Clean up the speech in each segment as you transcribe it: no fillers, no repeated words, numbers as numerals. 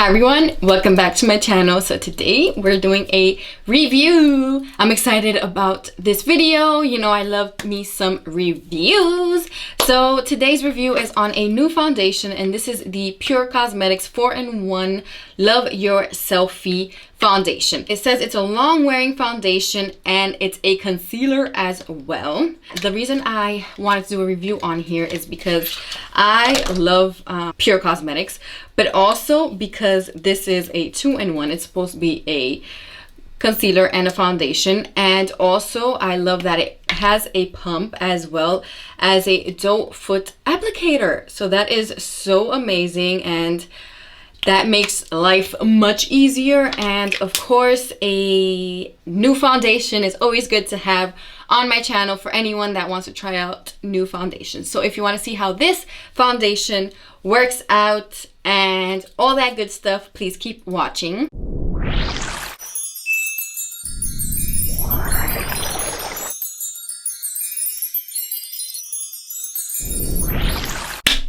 Hi everyone, welcome back to my channel. So today we're doing a review. I'm excited about this video. You know, I love me some reviews. So today's review is on a new foundation, and this is the PÜR Cosmetics 4-in-1 Love Your Selfie foundation. It says it's a long wearing foundation and it's a concealer as well. The reason I wanted to do a review on here is because I love PÜR Cosmetics, but also because this is a 2-in-1. It's supposed to be a concealer and a foundation, and also I love that it has a pump as well as a doe foot applicator. So that is so amazing, and that makes life much easier. And of course, a new foundation is always good to have on my channel for anyone that wants to try out new foundations. So if you want to see how this foundation works out and all that good stuff, please keep watching.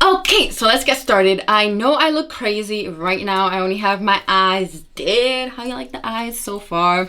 Okay, so let's get started. I know I look crazy right now. I only have my eyes dead. How you like the eyes so far?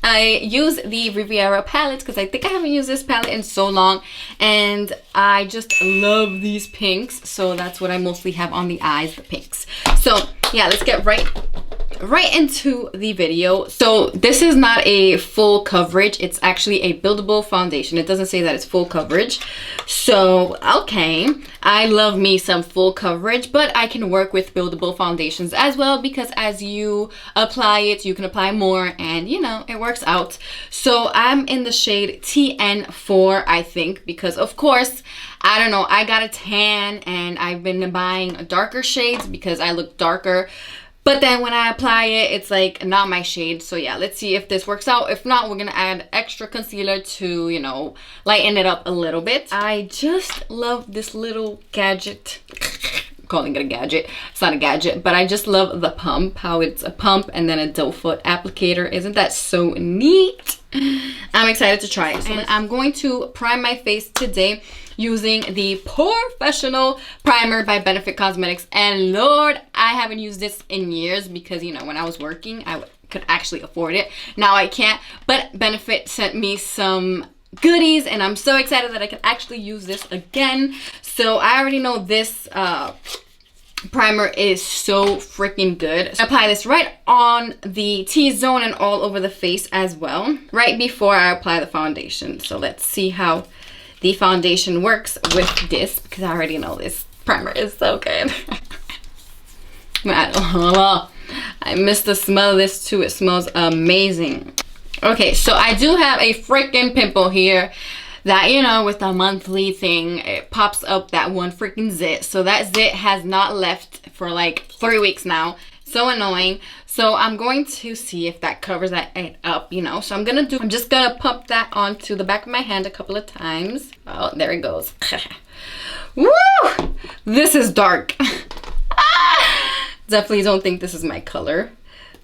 I use the Riviera palette because I think I haven't used this palette in so long, and I just love these pinks. So that's what I mostly have on the eyes, the pinks. So yeah, let's get right into the video. So this is not a full coverage, it's actually a buildable foundation. It doesn't say that it's full coverage. So okay, I love me some full coverage, but I can work with buildable foundations as well, because as you apply it, you can apply more, and you know, it works out. So I'm in the shade TN4, I think, because of course, I don't know, I got a tan and I've been buying darker shades because I look darker. But then when I apply it, it's like not my shade. So yeah, let's see if this works out. If not, we're gonna add extra concealer to, you know, lighten it up a little bit. I just love this little gadget. I'm calling it a gadget. It's not a gadget, but I just love the pump, how it's a pump and then a doe foot applicator. Isn't that so neat? I'm excited to try it. So I'm going to prime my face today using the Professional Primer by Benefit Cosmetics. And Lord, I haven't used this in years because, you know, when I was working, I could actually afford it. Now I can't, but Benefit sent me some goodies, and I'm so excited that I can actually use this again. So I already know this primer is so freaking good. I apply this right on the T-zone and all over the face as well, right before I apply the foundation. So let's see how the foundation works with this, because I already know this primer is so good. I miss the smell of this too. It smells amazing. Okay, so I do have a freaking pimple here that, you know, with the monthly thing, it pops up that one freaking zit. So that zit has not left for like 3 weeks now. So annoying. So I'm going to see if that covers that up, you know. So I'm just gonna pump that onto the back of my hand a couple of times. Oh, there it goes. Woo! This is dark. Definitely don't think this is my color.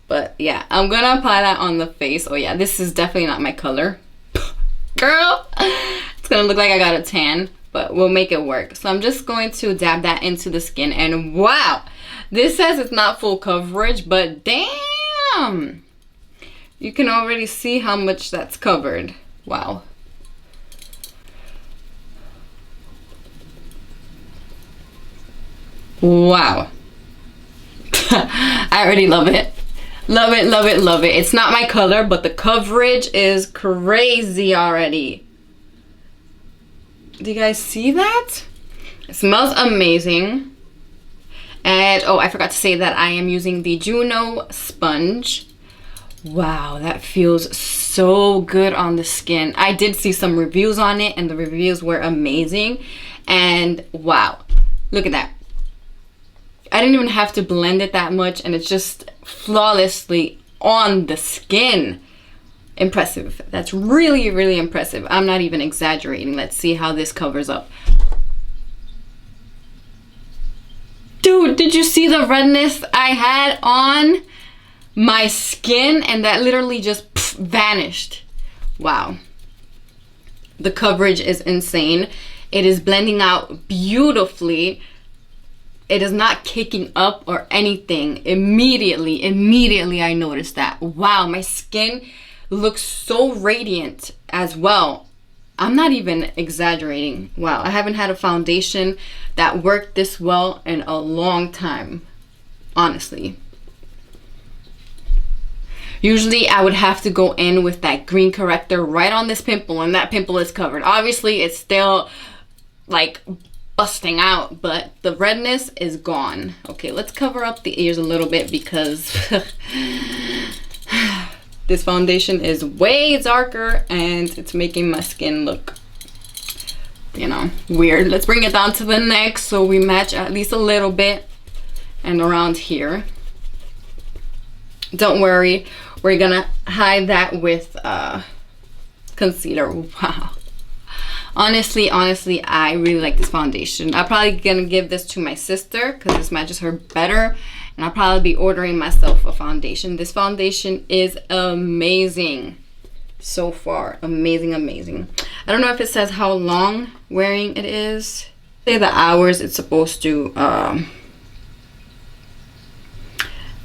But yeah, I'm gonna apply that on the face. Oh yeah, this is definitely not my color. Girl, it's gonna look like I got a tan, but we'll make it work. So I'm just going to dab that into the skin, and wow, this says it's not full coverage, but damn, you can already see how much that's covered. Wow. Wow. I already love it. Love it, love it, love it. It's not my color, but the coverage is crazy already. Do you guys see that? It smells amazing. And oh, I forgot to say that I am using the Juno sponge. Wow, that feels so good on the skin. I did see some reviews on it, and the reviews were amazing. And wow, look at that. I didn't even have to blend it that much, and it's just flawlessly on the skin. Impressive. That's really, really impressive. I'm not even exaggerating. Let's see how this covers up. Dude, did you see the redness I had on my skin? And that literally just vanished. Wow. The coverage is insane. It is blending out beautifully. It is not kicking up or anything. Immediately I noticed that. Wow, my skin looks so radiant as well. I'm not even exaggerating. Wow, I haven't had a foundation that worked this well in a long time, honestly. Usually I would have to go in with that green corrector right on this pimple, and that pimple is covered. Obviously it's still like busting out, but the redness is gone. Okay, let's cover up the ears a little bit because this foundation is way darker and it's making my skin look, you know, weird. Let's bring it down to the neck so we match at least a little bit, and around here. Don't worry, we're gonna hide that with concealer. Wow. Honestly, I really like this foundation. I'm probably gonna give this to my sister because this matches her better, and I'll probably be ordering myself a foundation. This foundation is amazing so far. Amazing. I don't know if it says how long wearing it is. Say the hours it's supposed to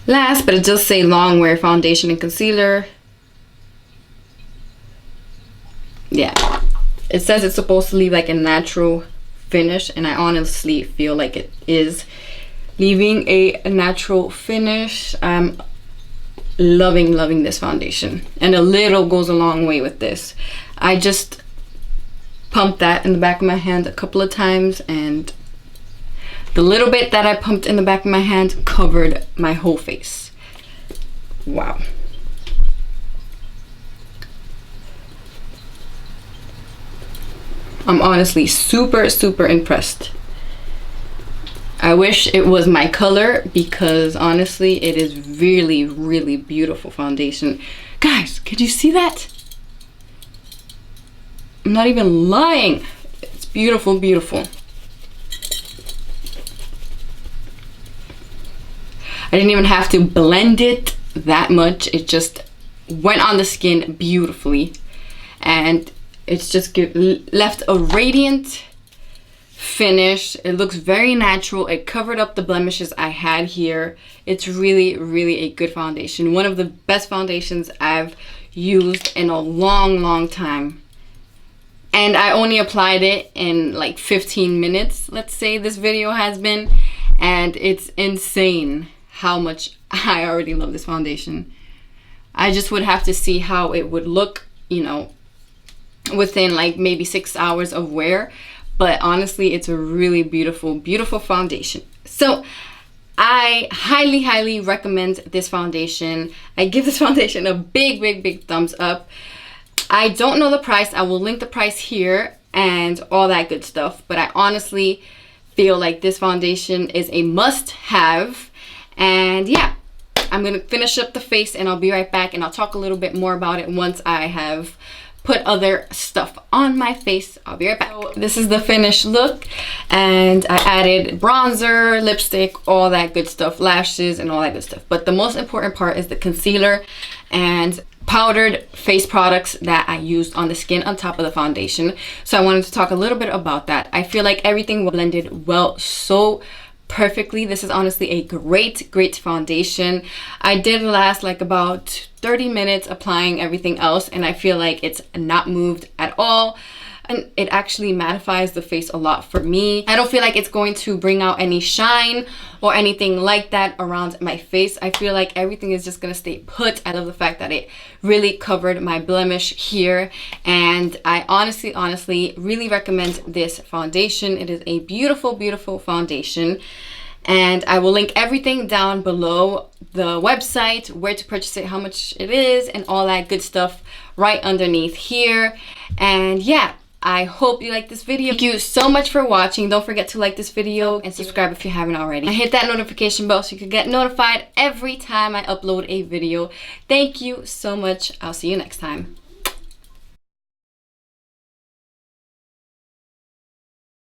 last, but it does say long wear foundation and concealer. Yeah, it says it's supposed to leave like a natural finish, and I honestly feel like it is leaving a natural finish. I'm loving this foundation, and a little goes a long way with this. I just pumped that in the back of my hand a couple of times, and the little bit that I pumped in the back of my hand covered my whole face. Wow. I'm honestly super impressed. I wish it was my color because honestly it is really beautiful foundation. Guys, could you see that? I'm not even lying. It's beautiful. I didn't even have to blend it that much. It just went on the skin beautifully, and it's just left a radiant finish. It looks very natural. It covered up the blemishes I had here. It's really a good foundation. One of the best foundations I've used in a long time. And I only applied it in like 15 minutes, let's say this video has been. And it's insane how much I already love this foundation. I just would have to see how it would look, you know, within like maybe 6 hours of wear. But honestly, it's a really beautiful foundation. So I highly recommend this foundation. I give this foundation a big thumbs up. I don't know the price. I will link the price here and all that good stuff. But I honestly feel like this foundation is a must-have. And yeah, I'm gonna finish up the face and I'll be right back, and I'll talk a little bit more about it once I have put other stuff on my face. I'll be right back. So this is the finished look, and I added bronzer, lipstick, all that good stuff, lashes and all that good stuff. But the most important part is the concealer and powdered face products that I used on the skin on top of the foundation. So I wanted to talk a little bit about that. I feel like everything blended well so perfectly. This is honestly a great foundation. I did last like about 30 minutes applying everything else, and I feel like it's not moved at all, and it actually mattifies the face a lot for me. I don't feel like it's going to bring out any shine or anything like that around my face. I feel like everything is just gonna stay put. I love the fact that it really covered my blemish here, and I honestly really recommend this foundation. It is a beautiful foundation, and I will link everything down below, the website, where to purchase it, how much it is, and all that good stuff right underneath here. And yeah, I hope you like this video. Thank you so much for watching. Don't forget to like this video and subscribe if you haven't already. And hit that notification bell so you can get notified every time I upload a video. Thank you so much. I'll see you next time.